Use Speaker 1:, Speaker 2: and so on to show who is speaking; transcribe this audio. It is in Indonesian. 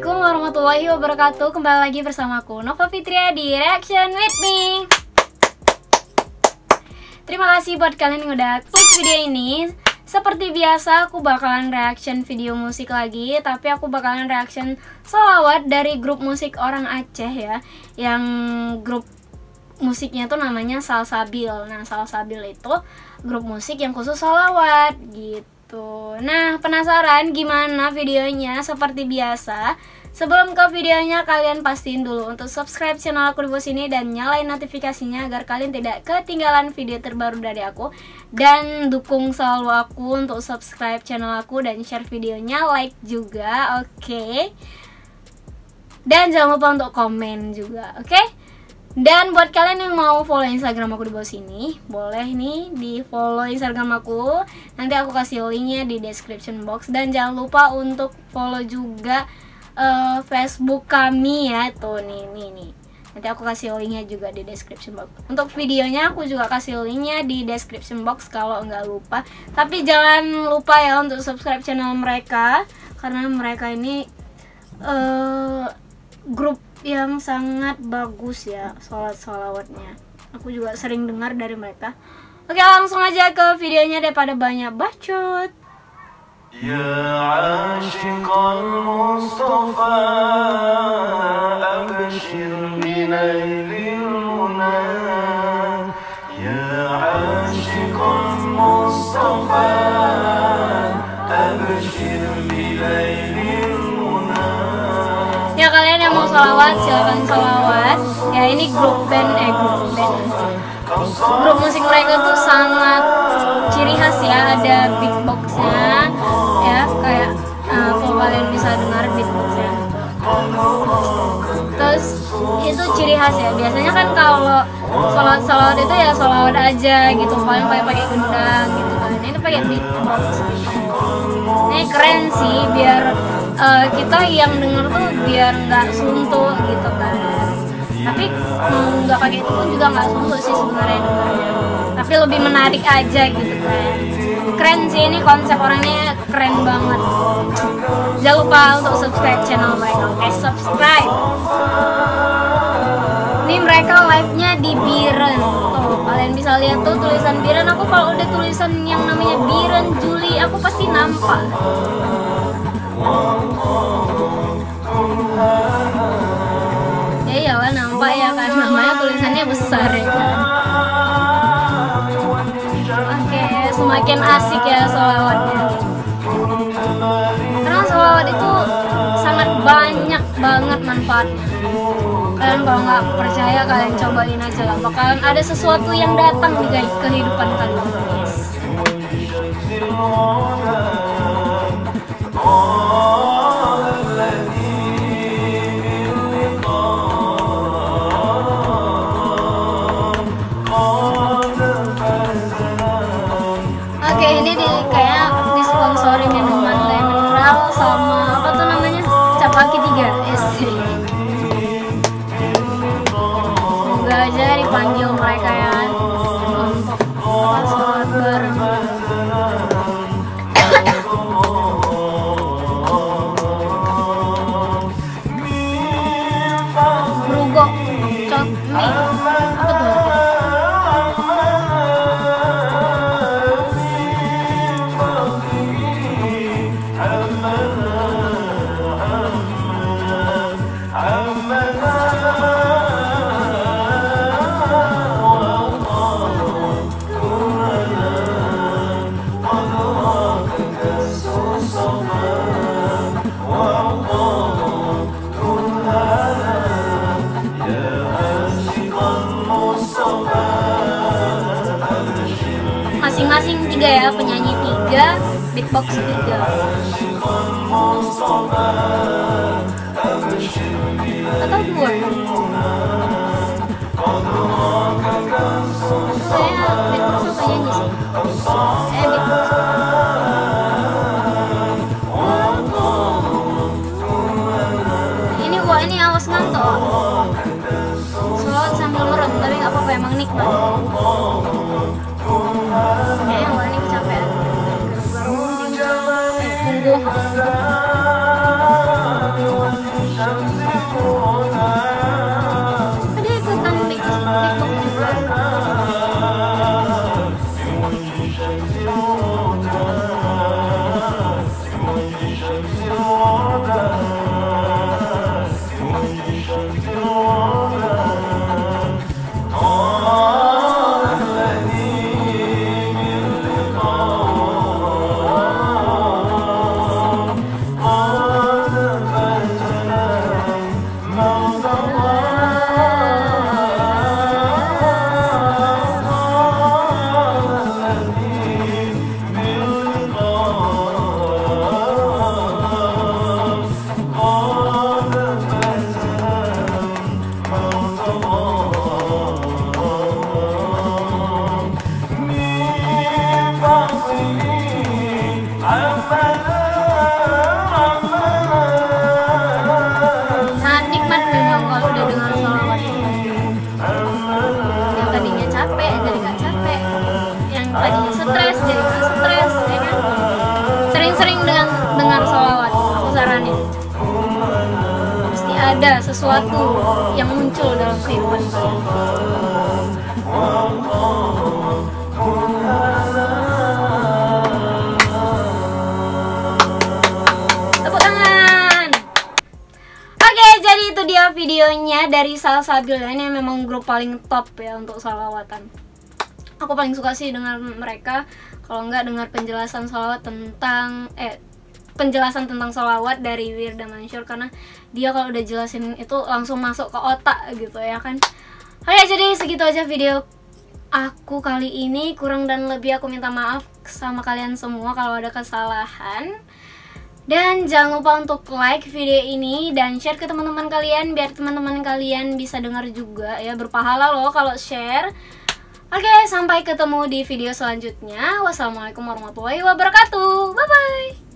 Speaker 1: Assalamualaikum warahmatullahi wabarakatuh. Kembali lagi bersamaku Nova Fitria di Reaction With Me. Terima kasih buat kalian yang udah klik video ini. Seperti biasa aku bakalan reaction video musik lagi, tapi aku bakalan reaction sholawat dari grup musik orang Aceh ya, yang grup musiknya tuh namanya Salsabil. Nah, Salsabil itu grup musik yang khusus sholawat gitu. Nah, penasaran gimana videonya? Seperti biasa, sebelum ke videonya kalian pastiin dulu untuk subscribe channel aku di bawah sini dan nyalain notifikasinya agar kalian tidak ketinggalan video terbaru dari aku. Dan dukung selalu aku untuk subscribe channel aku dan share videonya, like juga, oke? Dan jangan lupa untuk komen juga, oke? Dan buat kalian yang mau follow Instagram aku di bawah sini, boleh nih di follow Instagram aku. Nanti aku kasih linknya di description box. Dan jangan lupa untuk follow juga Facebook kami ya. Tuh nih. Nanti aku kasih linknya juga di description box. Untuk videonya aku juga kasih linknya di description box kalau nggak lupa. Tapi jangan lupa ya untuk subscribe channel mereka, karena mereka ini grup yang sangat bagus ya sholawatnya. Aku juga sering dengar dari mereka. Oke, langsung aja ke videonya daripada banyak bacot.
Speaker 2: Ya ashiqal Mustafa abshir bilailil muna. Ya ashiqal Mustafa abshir bilailil muna.
Speaker 1: Ya, kalian yang mau sholawat silakan sholawat. Ya, ini grup band. Grup musik mereka tuh sangat ciri khas ya, ada beatboxnya ya, kayak kalau kalian bisa dengar beatboxnya. Terus itu ciri khas ya. Biasanya kan kalau sholawat itu ya sholawat aja gitu, paling pakai gendang gitu kan. Ini pakai beatbox gitu. Ini keren sih, biar kita yang denger tuh biar nggak suntuk gitu kan. Tapi nggak pakai itu pun juga nggak suntuk sih sebenarnya dengarnya. Tapi lebih menarik aja gitu kan. Keren sih, ini konsep orangnya keren banget. Jangan lupa untuk subscribe channel mereka. Oke, subscribe. Ini mereka live-nya di Biren. Tuh, kalian bisa lihat tuh tulisan Biren. Aku kalau udah tulisan yang namanya Biren Juli, aku pasti nampak. Ya iyalah, nampak ya kan, namanya tulisannya besar ya kan. Oke, semakin asik ya sholawatnya. Karena sholawat itu sangat banyak banget manfaatnya. Kalian kalau nggak percaya, kalian cobain aja lah, bakalan ada sesuatu yang datang di kehidupan kalian. Yes. Oke, ini kayak disponsori minuman lemon mineral sama apa tuh namanya, cap kaki 3 SC. Semoga aja dipanggil mereka ya untuk sholat bareng. Brugo Cotmi, apa tuh? Masing-masing 3 ya, penyanyi 3, beatbox 3. Atau 2? Saya beatbox atau penyanyi sih? Beatbox. Ini awas ngantuk. Sholawat sambil merem, tapi nggak apa-apa, emang nikmat. Kayaknya gue ini kecapean. Punggung.
Speaker 2: شمس الهدى
Speaker 1: Dia ikutan TikTok juga.
Speaker 2: بوجه شمس الهدى بوجه شمس الهدى بوجه شمس الهدى طال الذي باللقاء قد فتنا موت
Speaker 1: Sangat nikmat memang kalau udah dengar sholawat ini. Yang tadinya capek jadi nggak capek, yang tadinya stres jadi nggak stres, ya kan? Sering-sering dengan dengar sholawat, aku saranin. Pasti ada sesuatu yang muncul dalam kehidupan kalian. Tepuk tangan. Oke, jadi itu dia videonya dari Salsabil. Ini memang grup paling top ya untuk sholawatan. Aku paling suka sih dengar mereka. Kalau nggak dengar penjelasan sholawat tentang penjelasan tentang sholawat dari Wirda Mansur, karena dia kalau udah jelasin itu langsung masuk ke otak gitu ya kan. Oke, jadi segitu aja video aku kali ini. Kurang dan lebih aku minta maaf sama kalian semua kalau ada kesalahan. Dan jangan lupa untuk like video ini dan share ke teman-teman kalian biar teman-teman kalian bisa dengar juga ya, berpahala loh kalau share. Oke, sampai ketemu di video selanjutnya. Wassalamualaikum warahmatullahi wabarakatuh. Bye bye.